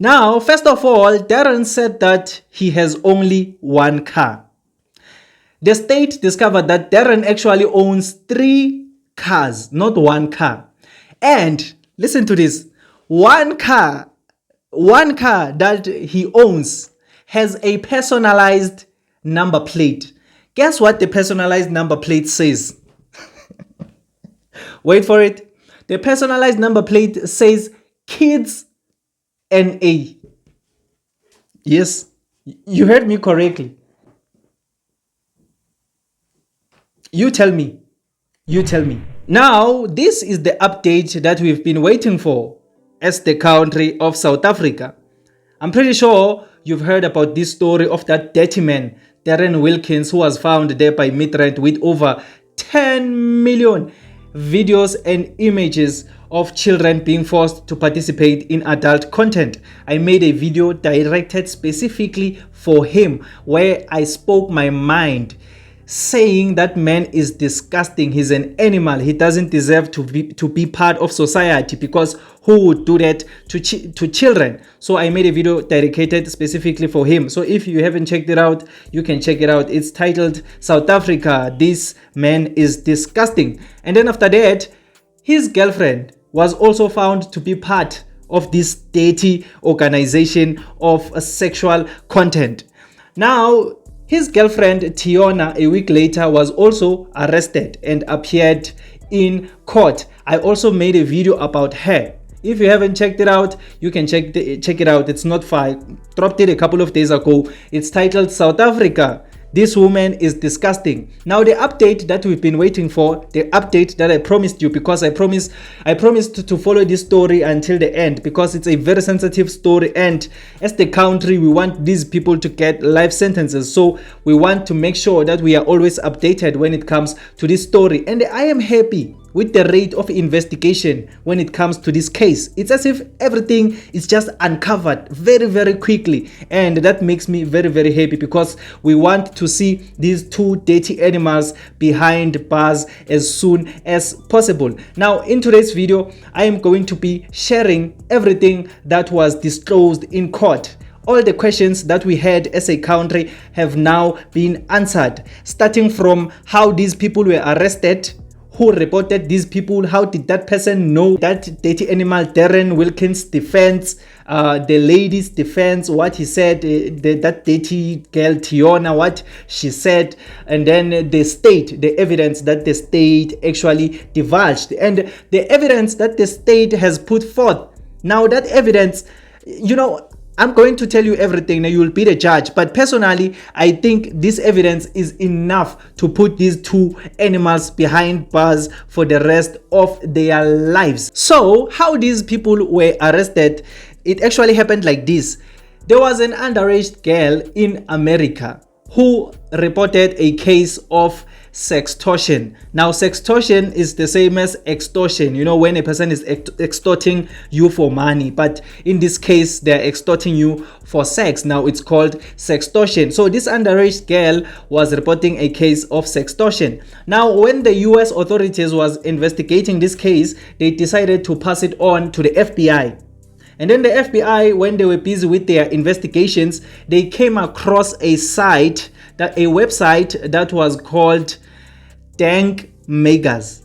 Now, first of all, Darren said that he has only one car. The state discovered that Darren actually owns 3 cars, not one car. And listen to this, one car that he owns has a personalized number plate. Guess what the personalized number plate says? Wait for it. The personalized number plate says Kids NA. Yes, you heard me correctly. You tell me. Now, this is the update that we've been waiting for as the country of South Africa. I'm pretty sure you've heard about this story of that dirty man, Darren Wilkins, who was found there by Midrand with over 10 million videos and images of children being forced to participate in adult content. I made a video directed specifically for him where I spoke my mind, saying that man is disgusting, he's an animal, he doesn't deserve to be part of society, because who would do that to children? So I made a video dedicated specifically for him. So if you haven't checked it out, you can check it out. It's titled South Africa, This Man is Disgusting. And then after that, his girlfriend was also found to be part of this dirty organization of sexual content. Now, his girlfriend Tiona, a week later, was also arrested and appeared in court. I also made a video about her. If you haven't checked it out, you can check it out. It's not far. I dropped it a couple of days ago. It's titled South Africa, This Woman is Disgusting. Now, the update that we've been waiting for, the update that I promised you, because I promised to follow this story until the end, because it's a very sensitive story, and as the country, we want these people to get life sentences. So we want to make sure that we are always updated when it comes to this story. And I am happy with the rate of investigation when it comes to this case. It's as if everything is just uncovered very, very quickly, and that makes me very, very happy, because we want to see these two dirty animals behind bars as soon as possible. Now, in today's video, I am going to be sharing everything that was disclosed in court. All the questions that we had as a country have now been answered, starting from how these people were arrested, who reported these people, how did that person know that dirty animal, Darren Wilkins' defense, the lady's defense, what he said, that dirty girl Tiona, what she said, and then the state, the evidence that the state actually divulged, and the evidence that the state has put forth. Now, that evidence, I'm going to tell you everything, now you will be the judge. But personally, I think this evidence is enough to put these two animals behind bars for the rest of their lives. So, how these people were arrested, it actually happened like this. There was an underage girl in America who reported a case of sextortion. Now, sextortion is the same as extortion, when a person is extorting you for money, but in this case they're extorting you for sex. Now it's called sextortion. So this underage girl was reporting a case of sextortion. Now, when the US authorities was investigating this case, they decided to pass it on to the FBI. And then the FBI, when they were busy with their investigations, they came across a website that was called Dank Megas.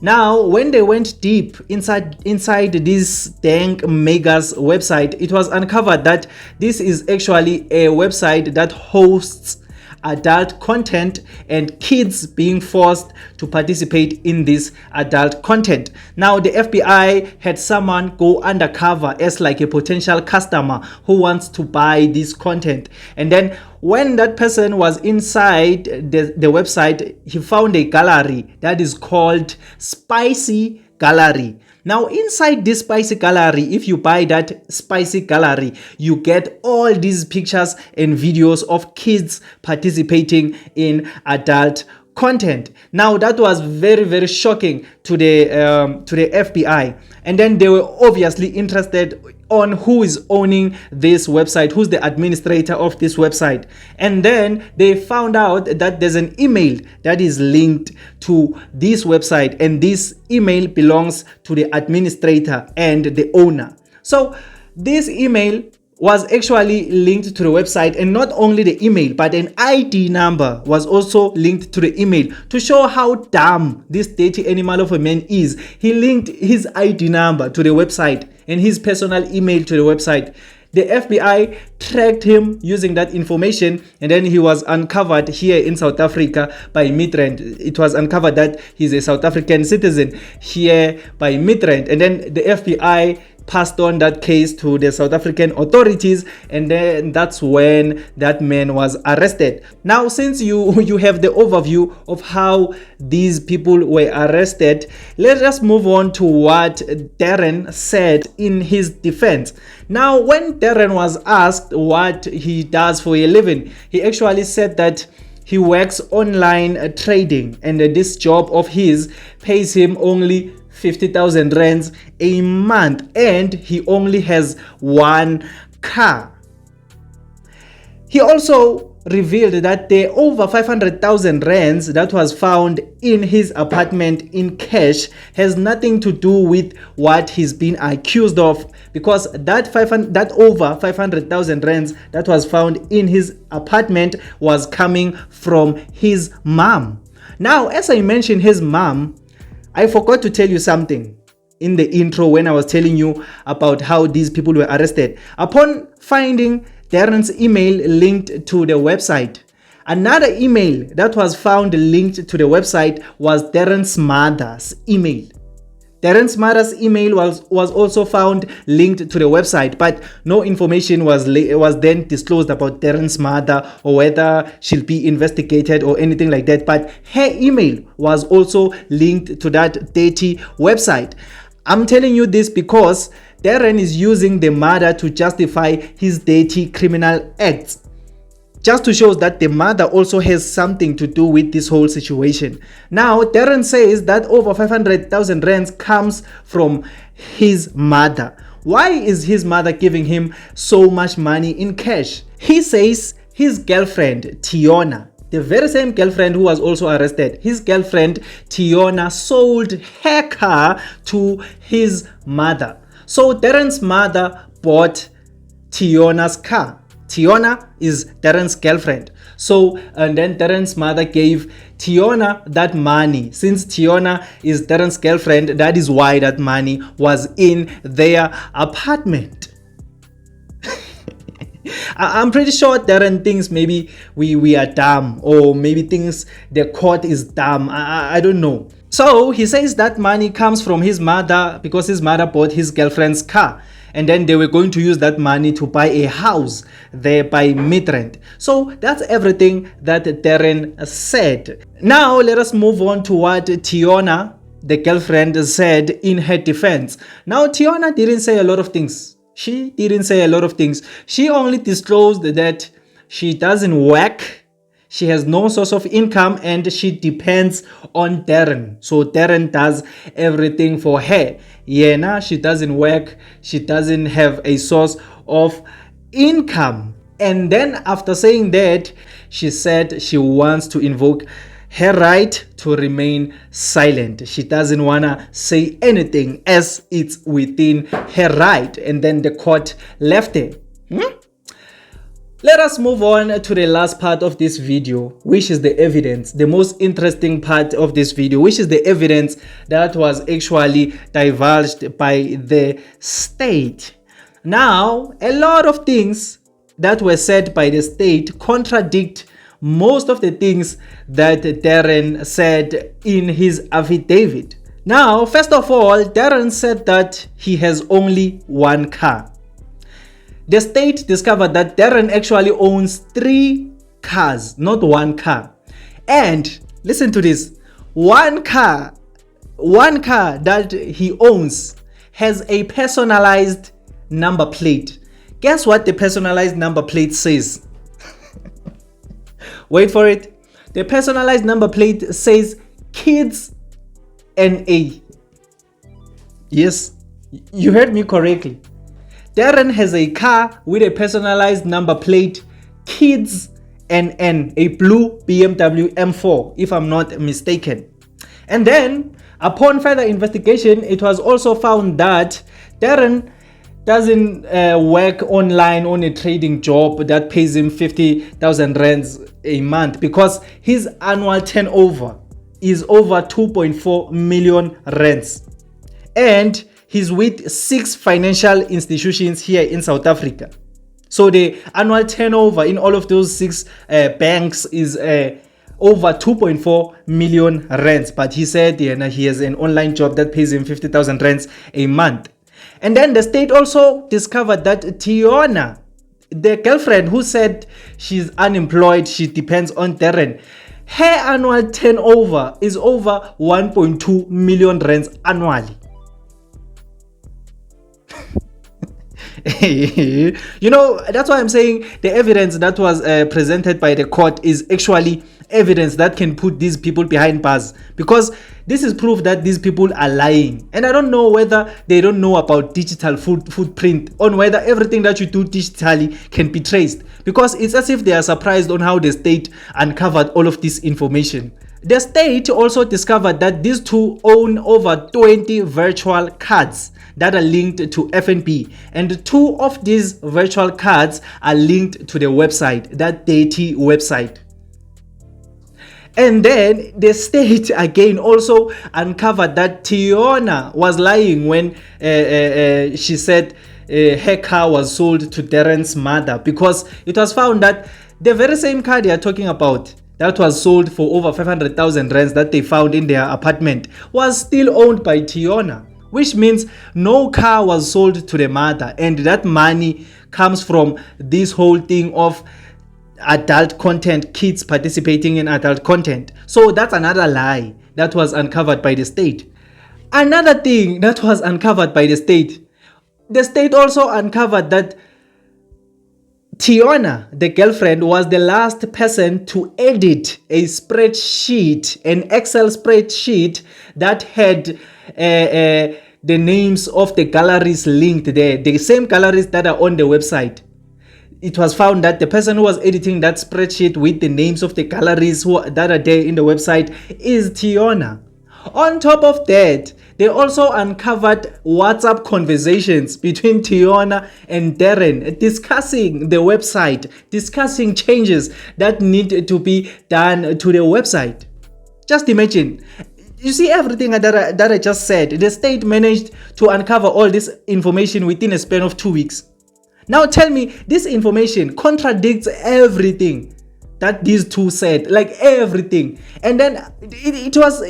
Now, when they went deep inside this Dank Megas website, it was uncovered that this is actually a website that hosts adult content and kids being forced to participate in this adult content. Now, the FBI had someone go undercover as like a potential customer who wants to buy this content, and then when that person was inside the website, he found a gallery that is called Spicy Gallery. Now, inside this Spicy Gallery, if you buy that Spicy Gallery, you get all these pictures and videos of kids participating in adult content. Now, that was very, very shocking to the FBI, and then they were obviously interested on who is owning this website, who's the administrator of this website. And then they found out that there's an email that is linked to this website, and this email belongs to the administrator and the owner. So This email was actually linked to the website, and not only the email, but an ID number was also linked to the email. To show how dumb this dirty animal of a man is, he linked his ID number to the website and his personal email to the website. The FBI tracked him using that information, and then he was uncovered here in South Africa by Midrand. It was uncovered that he's a South African citizen here by Midrand, and then the FBI passed on that case to the South African authorities, and then that's when that man was arrested. Now, since you have the overview of how these people were arrested, let us move on to what Darren said in his defense. Now, when Darren was asked what he does for a living, he actually said that he works online trading, and this job of his pays him only 50,000 rands a month, and he only has one car. He also revealed that the over 500,000 rands that was found in his apartment in cash has nothing to do with what he's been accused of, because that over 500,000 rands that was found in his apartment was coming from his mom. Now, as I mentioned his mom, I forgot to tell you something in the intro when I was telling you about how these people were arrested. Upon finding Darren's email linked to the website, another email that was found linked to the website was Darren's mother's email. Darren's mother's email was also found linked to the website, but no information was then disclosed about Darren's mother or whether she'll be investigated or anything like that. But her email was also linked to that dirty website. I'm telling you this because Darren is using the mother to justify his dirty criminal acts, just to show that the mother also has something to do with this whole situation. Now, Darren says that over 500,000 rands comes from his mother. Why is his mother giving him so much money in cash? He says his girlfriend, Tiona, the very same girlfriend who was also arrested, his girlfriend, Tiona, sold her car to his mother. So Darren's mother bought Tiona's car. Tiona is Darren's girlfriend. So, and then Darren's mother gave Tiona that money. Since Tiona is Darren's girlfriend, that is why that money was in their apartment. I'm pretty sure Darren thinks maybe we are dumb, or maybe thinks the court is dumb. I don't know. So he says that money comes from his mother because his mother bought his girlfriend's car, and then they were going to use that money to buy a house there by Midrand. So that's everything that Darren said. Now let us move on to what Tiona, the girlfriend, said in her defense. Now Tiona didn't say a lot of things. She didn't say a lot of things. She only disclosed that she doesn't work, she has no source of income, and she depends on Darren. So Darren does everything for her. Yeah, she doesn't work, she doesn't have a source of income. And then after saying that, she said she wants to invoke her right to remain silent. She doesn't wanna say anything as it's within her right. And then the court left her. Let us move on to the last part of this video, which is the evidence, the most interesting part of this video, which is the evidence that was actually divulged by the state. Now, a lot of things that were said by the state contradict most of the things that Darren said in his affidavit. Now, first of all, Darren said that he has only one car. The state discovered that Darren actually owns 3 cars, not one car. And listen to this, one car that he owns has a personalized number plate. Guess what the personalized number plate says? Wait for it. The personalized number plate says Kids NA. Yes, you heard me correctly. Darren has a car with a personalized number plate Kids NN, a blue BMW M4, if I'm not mistaken. And then, upon further investigation, it was also found that Darren doesn't work online on a trading job that pays him 50,000 rands a month, because his annual turnover is over 2.4 million rands, and he's with 6 financial institutions here in South Africa. So the annual turnover in all of those 6 banks is over 2.4 million rands, but he said he has an online job that pays him 50,000 rands a month. And then the state also discovered that Tiona, the girlfriend who said she's unemployed, she depends on Darren, her annual turnover is over 1.2 million rands annually. That's why I'm saying the evidence that was presented by the court is actually evidence that can put these people behind bars, because this is proof that these people are lying. And I don't know whether they don't know about digital footprint, on whether everything that you do digitally can be traced, because it's as if they are surprised on how the state uncovered all of this information. The state also discovered that these two own over 20 virtual cards that are linked to FNB, and 2 of these virtual cards are linked to the website, that dirty website. And then the state again also uncovered that Tiona was lying when she said her car was sold to Darren's mother, because it was found that the very same car they are talking about that was sold for over 500,000 rands that they found in their apartment was still owned by Tiona, which means no car was sold to the mother, and that money comes from this whole thing of adult content, kids participating in adult content. So that's another lie that was uncovered by the state. Another thing that was uncovered by the state also uncovered that Tiona, the girlfriend, was the last person to edit a spreadsheet, an Excel spreadsheet that had the names of the galleries linked there, the same galleries that are on the website. It was found that the person who was editing that spreadsheet with the names of the galleries that are there in the website is Tiona. On top of that, they also uncovered WhatsApp conversations between Tiona and Darren discussing the website, discussing changes that need to be done to the website. Just imagine. You see everything that I just said. The state managed to uncover all this information within a span of 2 weeks. Now tell me, this information contradicts everything that these two said, like everything. And then it was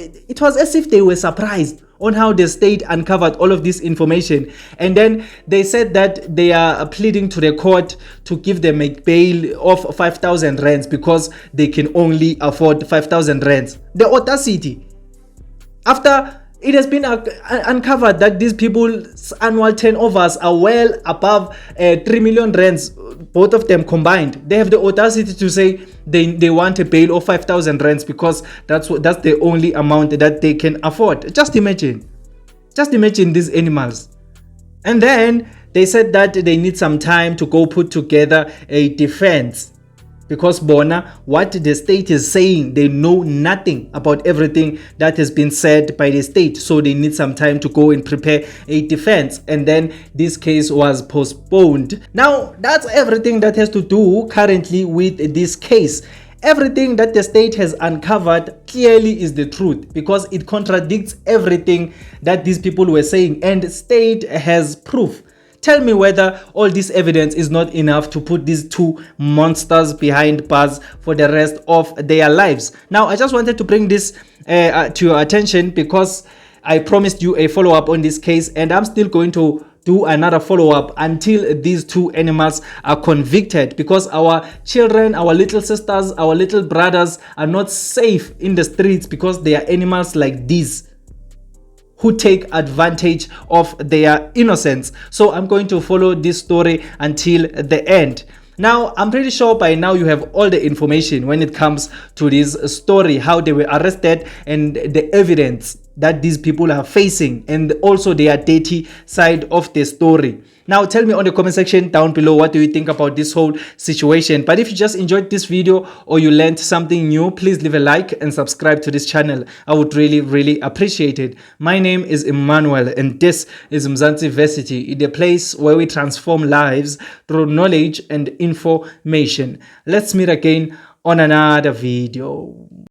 as if they were surprised on how the state uncovered all of this information. And then they said that they are pleading to the court to give them a bail of 5,000 rands because they can only afford 5,000 rands. The audacity. After it has been uncovered that these people's annual turnovers are well above 3 million rands, both of them combined. They have the audacity to say they want a bail of 5,000 rands because that's the only amount that they can afford. Just imagine these animals. And then they said that they need some time to go put together a defense, because Bona, what the state is saying, they know nothing about everything that has been said by the state, so they need some time to go and prepare a defense. And then this case was postponed. Now that's everything that has to do currently with this case. Everything that the state has uncovered clearly is the truth, because it contradicts everything that these people were saying, and the state has proof. Tell me whether all this evidence is not enough to put these two monsters behind bars for the rest of their lives. Now, I just wanted to bring this to your attention because I promised you a follow-up on this case, and I'm still going to do another follow-up until these two animals are convicted, because our children, our little sisters, our little brothers are not safe in the streets because they are animals like these who take advantage of their innocence. So I'm going to follow this story until the end. Now, I'm pretty sure by now you have all the information when it comes to this story, how they were arrested and the evidence that these people are facing, and also their dirty side of the story. Now tell me on the comment section down below, what do you think about this whole situation? But if you just enjoyed this video or you learned something new, please leave a like and subscribe to this channel. I would really appreciate it. My name is Emmanuel and this is Mzansi Versity, the place where we transform lives through knowledge and information. Let's meet again on another video.